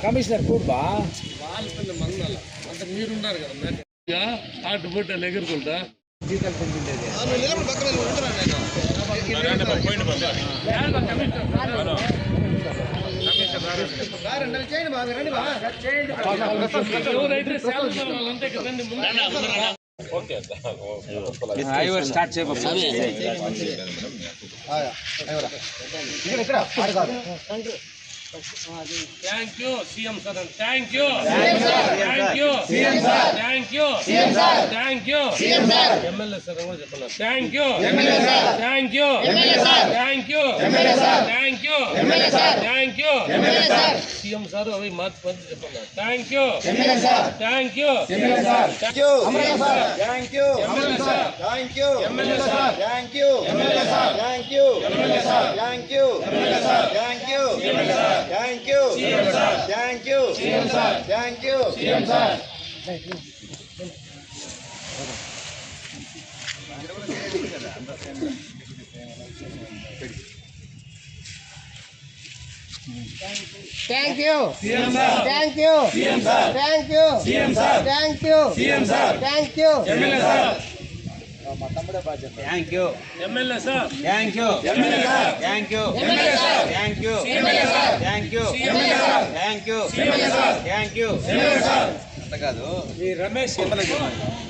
Commissioner కూర్బా అంత మీరున్నారు కదా స్టార్ట్ బొట్టు ఎగురుకుంటా start Thank you, CM sir. Thank you. Thank you, CM sir. Thank you, CM sir. Thank you, CM sir. MLA sir, thank you, MLA sir. Thank you, MLA sir. Thank you, MLA sir. Thank you, MLA sir. Thank you, MLA sir. CM sir, अभी मत చెప్పండి. Thank you, MLA sir. Thank you, MLA sir. Thank you, MLA sir. Thank you, MLA sir. Thank you, MLA sir. Thank you, MLA sir. Thank you, MLA sir. Thank you, MLA sir. Thank you, MLA sir. Thank you, CM sir. Thank you, CM sir. Thank you, CM sir. Thank you, CM sir. Thank you, CM sir. Thank you, CM sir. Thank you, CM sir. Thank you, MLA sir. Thank you, MLA sir. thank you, MLA sir. thank you, MLA sir. thank you, MLA sir. thank you, MLA sir. thank you, MLA sir. thank you. MLA sir. Ramesh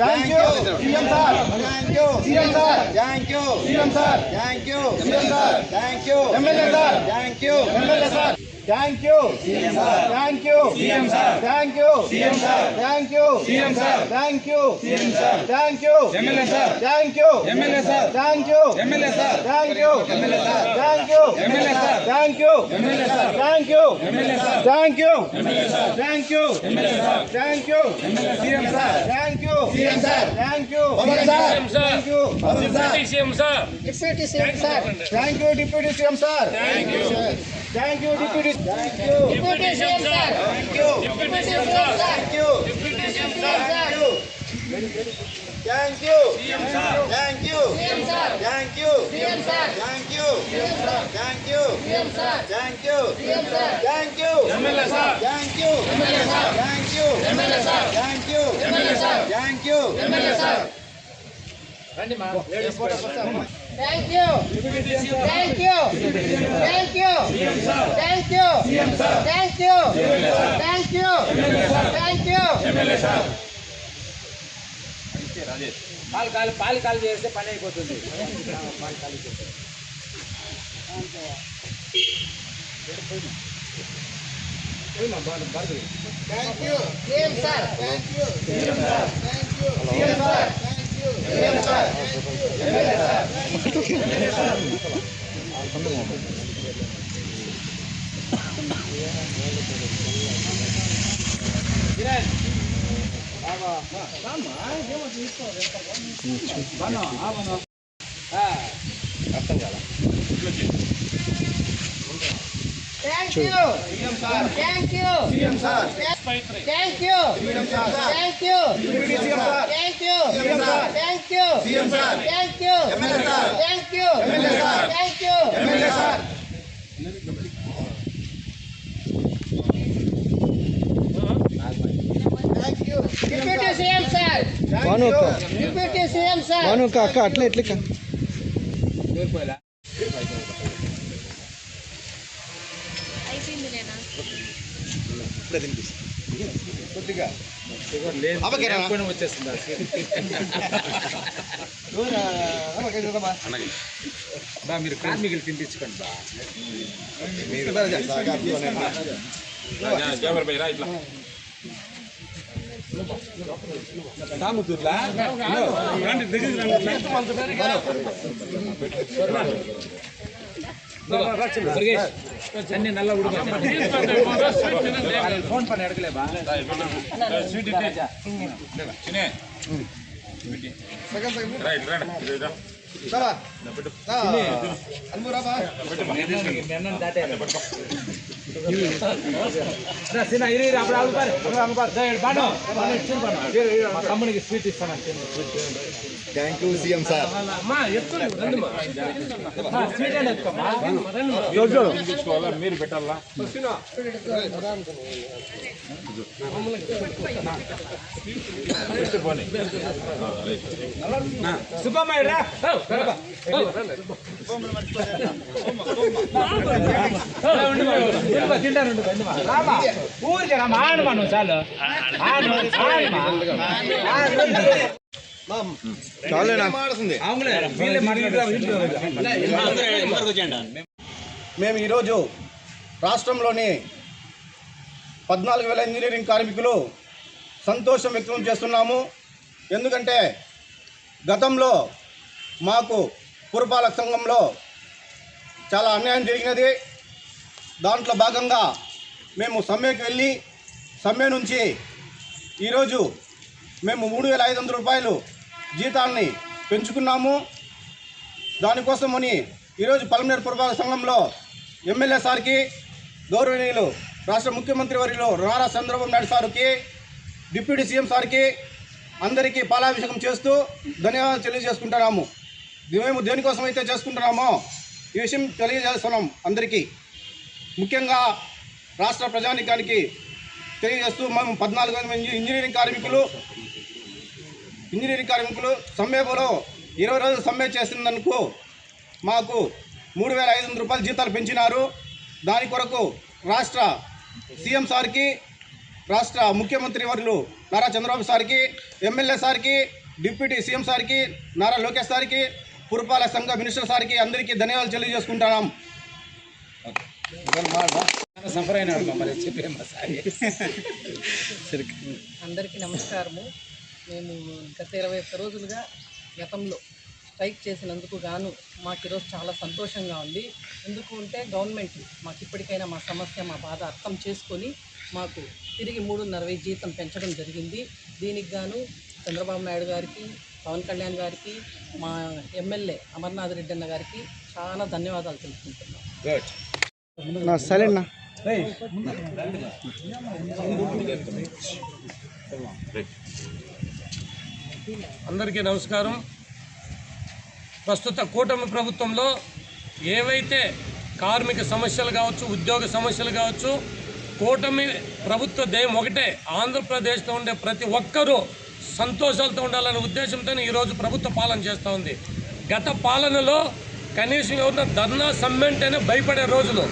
Thank you, CM sir. Thank you, CM sir. Thank you, CM sir. Thank you, CM sir. Thank you, MLA sir. Thank you, MLA sir. Thank you, CM sir. Thank you, CM sir. Thank you, CM sir. Thank you, CM sir. Thank you, CM sir. Thank you, MLA sir. Thank you, MLA sir. Thank you, MLA sir. Thank you, MLA sir. Thank you, MLA sir. Thank you, MLA sir. Thank you, MLA sir. Thank you, MLA sir. Thank you, MLA sir. Thank you, CM sir. Thank you, CM sir. Thank you, CM sir. Thank you, Deputy CM sir. Deputy CM sir. Thank you, Deputy CM sir. Thank you. Thank you, Deputy. Thank you, Deputy CM sir. Thank you, Deputy CM sir. Thank you, Deputy CM sir. Thank you. Thank you, CM sir. Thank you, CM sir. Thank you, CM sir. Thank you, CM sir. Thank you, CM sir. Thank you, CM sir. Thank you, MLA sir. Thank you, MLA sir. Thank you, MLA sir. Thank you, MLA sir. Thank you, MLA sir. Thank you, Thank you. Thank you. Thank you. Thank you. Thank you. Thank you. Thank you. పాలు కాలు చేస్తే పని అయిపోతుంది. Thank you, CM sir. Thank you, CM sir. Thank you, CM sir. Thank you, CM sir. Thank you. Thank you. CM sir. Thank you. CM sir. Thank you. Deputy CM sir. Thank you. CM sir. Thank you. CM sir. Thank you. MLA sir. Thank you. MLA sir. Thank you. MLA sir. Thank you. Deputy CM sir. Thank you. Deputy CM sir. అక్క అట్లా ఎట్లా కొద్దిగా వచ్చేస్తుంది. మీరు కార్మికులు తినిపించుకోండి బా. తాముతుర్లా అన్ని నల్ల ఉడుకు ఫోన్ పని అడగలేబా దాటే తమ్మునికి స్వీట్ ఇస్తాను. Thank you CM sir. అమ్మా ఎత్తుకోండి, రండి మా. స్వీట్ అని ఎత్తుకోమ్మా. మీరు పెట్టాలా? సుబ్బమ్మ రా. తింటాను ఊరికి రా ఆడమా నువ్వు చాలు. మేము ఈరోజు రాష్ట్రంలోని 14,000 ఇంజనీరింగ్ కార్మికులు సంతోషం వ్యక్తం చేస్తున్నాము. ఎందుకంటే గతంలో మాకు పురపాలక సంఘంలో చాలా అన్యాయం జరిగినది. దాంట్లో భాగంగా మేము సమ్మెకి వెళ్ళి సమ్మె నుంచి ఈరోజు మేము 3,500 రూపాయలు జీతాన్ని పెంచుకున్నాము. దానికోసమని ఈరోజు పలమనేరు పురపాలక సంఘంలో ఎమ్మెల్యే సార్కి, గౌరవనీయులు రాష్ట్ర ముఖ్యమంత్రి వర్యులు నారా చంద్రబాబు నాయుడు సార్కి, డిప్యూటీ సీఎం సార్కి అందరికీ పాలాభిషేకం చేస్తూ ధన్యవాదాలు తెలియజేసుకుంటున్నాము. మేము దేనికోసం అయితే చేసుకుంటున్నామో ఈ విషయం తెలియజేస్తున్నాం అందరికీ, ముఖ్యంగా రాష్ట్ర ప్రజానీకానికి తెలియజేస్తూ మేము 14,000 ఇంజనీరింగ్ కార్మికులు సమ్మెలో 20 రోజులు సమ్మె చేసినందుకు మాకు 3,500 రూపాయలు జీతాలు పెంచినారు. దాని కొరకు రాష్ట్ర సీఎం సార్కి, రాష్ట్ర ముఖ్యమంత్రి వర్యులు నారా చంద్రబాబు సార్కి, ఎమ్మెల్యే సార్కి, డిప్యూటీ సీఎం సార్కి, నారా లోకేష్ సార్కి, పురపాలక సంఘ మినిస్టర్ సార్కి అందరికీ ధన్యవాదాలు తెలియజేసుకుంటున్నాం. అందరికీ నమస్కారము. మేము గత 21 రోజులుగా గతంలో స్ట్రైక్ చేసినందుకు గాను మాకు ఈరోజు చాలా సంతోషంగా ఉంది. ఎందుకు అంటే గవర్నమెంట్ మాకు ఇప్పటికైనా మా సమస్య, మా బాధ అర్థం చేసుకొని మాకు తిరిగి 3.5 జీతం పెంచడం జరిగింది. దీనికి గాను చంద్రబాబు నాయుడు గారికి, పవన్ కళ్యాణ్ గారికి, మా ఎమ్మెల్యే అమర్నాథ్ రెడ్డి అన్న గారికి చాలా ధన్యవాదాలు తెలుపుకుంటున్నాం. అందరికీ నమస్కారం. ప్రస్తుత కూటమి ప్రభుత్వంలో ఏవైతే కార్మిక సమస్యలు కావచ్చు, ఉద్యోగ సమస్యలు కావచ్చు, కూటమి ప్రభుత్వ ధ్యేయం ఒకటే, ఆంధ్రప్రదేశ్లో ఉండే ప్రతి ఒక్కరూ సంతోషాలతో ఉండాలనే ఉద్దేశంతో ఈరోజు ప్రభుత్వ పాలన చేస్తూ ఉంది. గత పాలనలో కనీసం ఎవరైనా ధర్నా సమ్మె అంటేనే భయపడే రోజులు.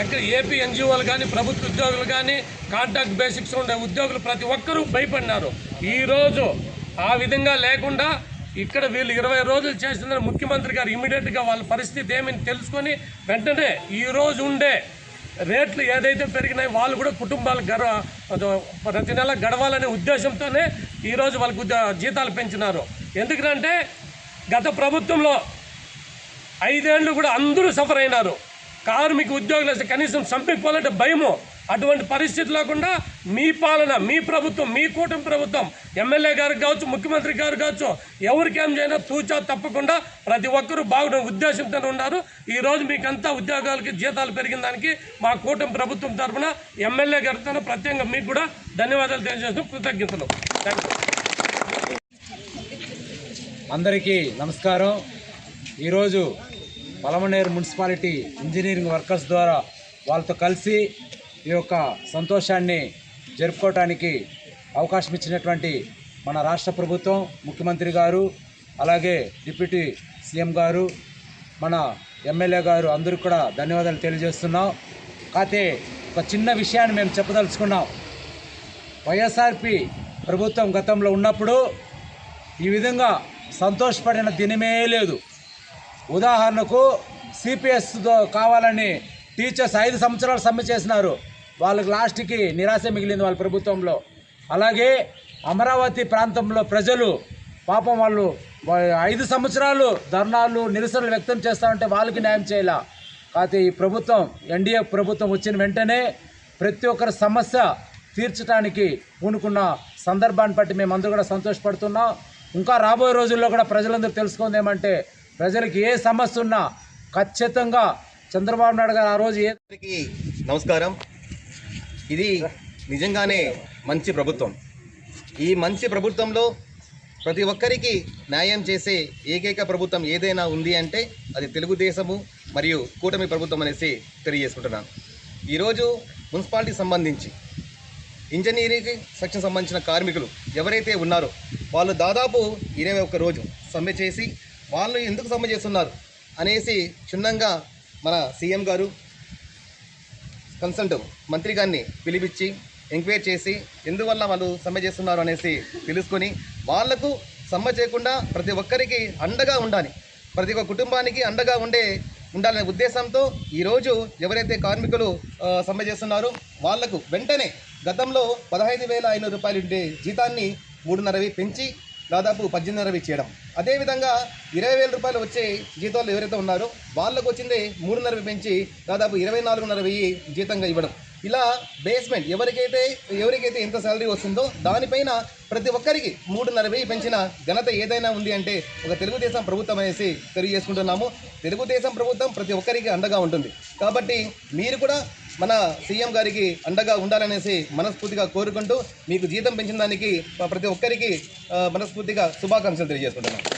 ఎక్కడ ఏపీ ఎన్జిఓలు కానీ, ప్రభుత్వ ఉద్యోగులు కానీ, కాంట్రాక్ట్ బేసిక్స్ ఉండే ఉద్యోగులు ప్రతి ఒక్కరూ భయపడినారు. ఈరోజు ఆ విధంగా లేకుండా ఇక్కడ వీళ్ళు 20 రోజులు చేసిందని ముఖ్యమంత్రి గారు ఇమీడియట్గా వాళ్ళ పరిస్థితి ఏమని తెలుసుకొని వెంటనే ఈరోజు ఉండే రేట్లు ఏదైతే పెరిగినాయి వాళ్ళు కూడా కుటుంబాలకు ప్రతి నెల గడవాలనే ఉద్దేశంతోనే ఈరోజు వాళ్ళకు జీతాలు పెంచినారు. ఎందుకంటే గత ప్రభుత్వంలో 5 ఏళ్ళు కూడా అందరూ సఫర్ అయినారు. కార్మిక ఉద్యోగులు వస్తే కనీసం చంపిపోవాలంటే భయము. అటువంటి పరిస్థితి లేకుండా మీ పాలన, మీ ప్రభుత్వం, మీ కూటమి ప్రభుత్వం, ఎమ్మెల్యే గారికి కావచ్చు, ముఖ్యమంత్రి గారు కావచ్చు, ఎవరికి ఏం చేయనా తూచా తప్పకుండా ప్రతి ఒక్కరూ బాగుండే ఉద్దేశంతో ఉన్నారు. ఈరోజు మీకంతా ఉద్యోగాలకి జీతాలు పెరిగిన దానికి మా కూటమి ప్రభుత్వం తరఫున ఎమ్మెల్యే గారితో ప్రత్యేకంగా మీకు కూడా ధన్యవాదాలు తెలియజేస్తూ కృతజ్ఞతలు. అందరికీ నమస్కారం. ఈరోజు పలమనేరు మున్సిపాలిటీ ఇంజనీరింగ్ వర్కర్స్ ద్వారా వాళ్ళతో కలిసి ఈ యొక్క సంతోషాన్ని జరుపుకోవటానికి అవకాశం ఇచ్చినటువంటి మన రాష్ట్ర ప్రభుత్వం, ముఖ్యమంత్రి గారు, అలాగే డిప్యూటీ సీఎం గారు, మన ఎమ్మెల్యే గారు అందరూ కూడా ధన్యవాదాలు తెలియజేస్తున్నాం. కాకపోతే ఒక చిన్న విషయాన్ని మేము చెప్పదలుచుకున్నాం. వైఎస్ఆర్పి ప్రభుత్వం గతంలో ఉన్నప్పుడు ఈ విధంగా సంతోషపడిన దినమే లేదు. ఉదాహరణకు సిపిఎస్ కావాలని టీచర్స్ 5 సంవత్సరాలు సమ్మె చేసినారు. వాళ్ళకి లాస్ట్కి నిరాశ మిగిలింది వాళ్ళ ప్రభుత్వంలో. అలాగే అమరావతి ప్రాంతంలో ప్రజలు పాపం వాళ్ళు 5 సంవత్సరాలు ధర్నాలు, నిరసనలు వ్యక్తం చేస్తామంటే వాళ్ళకి న్యాయం చేయాల. కాకపోతే ఈ ప్రభుత్వం, ఎన్డీఏ ప్రభుత్వం వచ్చిన వెంటనే ప్రతి ఒక్కరి సమస్య తీర్చడానికి పూనుకున్న సందర్భాన్ని బట్టి మేమందరూ కూడా సంతోషపడుతున్నాం. ఇంకా రాబోయే రోజుల్లో కూడా ప్రజలందరూ తెలుసుకుంది ఏమంటే, ప్రజలకు ఏ సమస్య ఉన్నా ఖచ్చితంగా చంద్రబాబు నాయుడు గారు ఆ రోజు అందరికీ నమస్కారం. ఇది నిజంగానే మంచి ప్రభుత్వం. ఈ మంచి ప్రభుత్వంలో ప్రతి ఒక్కరికి న్యాయం చేసే ఏకైక ప్రభుత్వం ఏదైనా ఉంది అంటే అది తెలుగుదేశము మరియు కూటమి ప్రభుత్వం అనేసి తెలియజేసుకుంటున్నాను. ఈరోజు మున్సిపాలిటీకి సంబంధించి ఇంజనీరింగ్ సెక్షన్ సంబంధించిన కార్మికులు ఎవరైతే ఉన్నారో వాళ్ళు దాదాపు 21 రోజు సమ్మె చేసి వాళ్ళు ఎందుకు సమ్మె చేస్తున్నారు అనేసి క్షుణ్ణంగా మన సీఎం గారు కన్సల్ట్ మంత్రి గారిని పిలిపించి ఎంక్వైరీ చేసి ఎందువల్ల వాళ్ళు సమ్మె చేస్తున్నారు అనేసి తెలుసుకొని వాళ్లకు సమ్మె చేయకుండా ప్రతి ఒక్కరికి అండగా ఉండాలి, ప్రతి ఒక్క కుటుంబానికి అండగా ఉండాలనే ఉద్దేశంతో ఈరోజు ఎవరైతే కార్మికులు సమ్మె చేస్తున్నారో వాళ్లకు వెంటనే గతంలో 15,500 రూపాయలు ఉండే జీతాన్ని 3.5 పెంచి దాదాపు 18.5 చేయడం, అదేవిధంగా 20,000 రూపాయలు వచ్చే జీతాలు ఎవరైతే ఉన్నారో వాళ్ళకు వచ్చింది 3.5 పెంచి దాదాపు 24,500 జీతంగా ఇవ్వడం. ఇలా బేస్మెంట్ ఎవరికైతే ఎంత శాలరీ వస్తుందో దానిపైన ప్రతి ఒక్కరికి 3.5 పెంచిన ఘనత ఏదైనా ఉంది అంటే ఒక తెలుగుదేశం ప్రభుత్వం అనేసి తెలియజేసుకుంటున్నాము. తెలుగుదేశం ప్రభుత్వం ప్రతి ఒక్కరికి అండగా ఉంటుంది కాబట్టి మీరు కూడా మన సీఎం గారికి అండగా ఉండాలనేసి మనస్ఫూర్తిగా కోరుకుంటూ మీకు జీతం పెంచిన దానికి ప్రతి ఒక్కరికి మనస్ఫూర్తిగా శుభాకాంక్షలు తెలియజేసుకుంటున్నాను.